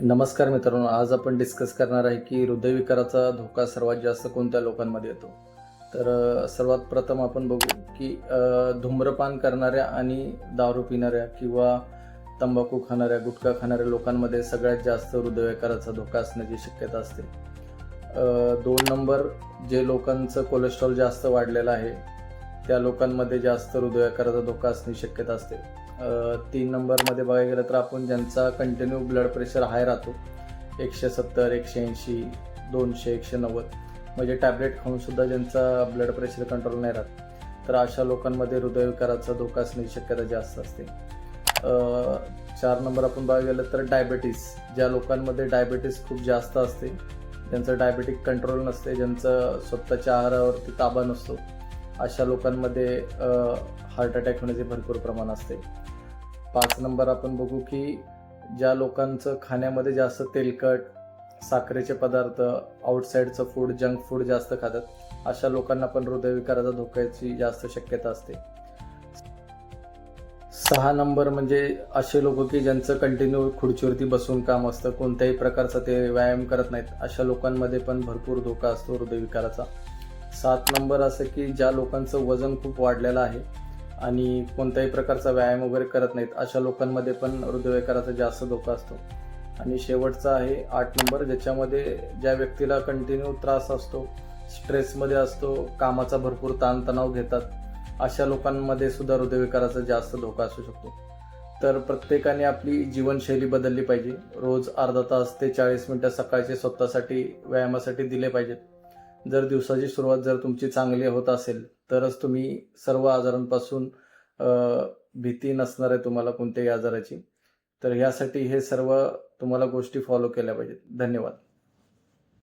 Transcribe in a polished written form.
नमस्कार मित्रांनो, आज आपण डिस्कस करणार आहे की हृदयविकाराचा धोका सर्वात जास्त कोणत्या लोकांमध्ये येतो. तर सर्वात प्रथम आपण बघू की धूम्रपान करणाऱ्या आणि दारू पिणाऱ्या किंवा तंबाखू खाणाऱ्या, गुटखा खाणाऱ्या लोकांमध्ये सगळ्यात जास्त हृदयविकाराचा धोका असण्याची शक्यता असते. 2 नंबर जे लोकांचं कोलेस्ट्रॉल जास्त वाढलेलं आहे त्या लोकांमध्ये जास्त हृदयविकाराचा धोका असण्याची शक्यता असते. 3 नंबरमध्ये बघायला गेलं तर आपण ज्यांचा कंटिन्यू ब्लड प्रेशर हाय राहतो 170, 180, 200, 190 म्हणजे टॅबलेट खाऊन सुद्धा ज्यांचा ब्लड प्रेशर कंट्रोल नाही राहत तर अशा लोकांमध्ये हृदयविकाराचा धोका असण्याची शक्यता जास्त असते. 4 नंबर आपण बघायला गेलं तर डायबेटीस, ज्या लोकांमध्ये डायबेटीस खूप जास्त असते, ज्यांचं डायबेटिक कंट्रोल नसते, ज्यांचं स्वतःच्या आहारावरती ताबा नसतो, अशा लोकांमध्ये हार्ट अटॅक होण्याचे भरपूर प्रमाण असते. 5 नंबर आपण बघू की ज्या लोकांचं खाण्यामध्ये जास्त तेलकट, साखरेचे पदार्थ, आउटसाईडचं फूड, जंक फूड जास्त खातात, अशा लोकांना पण हृदयविकाराचा धोक्याची जास्त शक्यता असते. 6 नंबर म्हणजे असे लोक की ज्यांचं कंटिन्यू खुर्चीवरती बसून काम असतं, कोणत्याही प्रकारचा ते व्यायाम करत नाहीत, अशा लोकांमध्ये पण भरपूर धोका असतो हृदयविकाराचा. 7 नंबर असं की ज्या लोकांचं वजन खूप वाढलेलं आहे आणि कोणत्याही प्रकारचा व्यायाम वगैरे करत नाहीत, अशा लोकांमध्ये पण हृदयविकाराचा जास्त धोका असतो. आणि शेवटचा आहे 8 नंबर, ज्याच्यामध्ये ज्या व्यक्तीला कंटिन्यू त्रास असतो, स्ट्रेसमध्ये असतो, कामाचा भरपूर ताणतणाव घेतात, अशा लोकांमध्ये सुद्धा हृदयविकाराचा जास्त धोका असू शकतो. तर प्रत्येकाने आपली जीवनशैली बदलली पाहिजे. रोज अर्धा तास ते 40 मिनिटं सकाळचे स्वतःसाठी व्यायामासाठी दिले पाहिजेत. जर दिवसाची सुरुवात जर तुमची चांगली होत असेल तरच तुम्ही सर्व आजारांपासून भीती नसणार आहे तुम्हाला कोणत्याही आजाराची. तर ह्यासाठी हे सर्व तुम्हाला गोष्टी फॉलो केल्या पाहिजेत. धन्यवाद.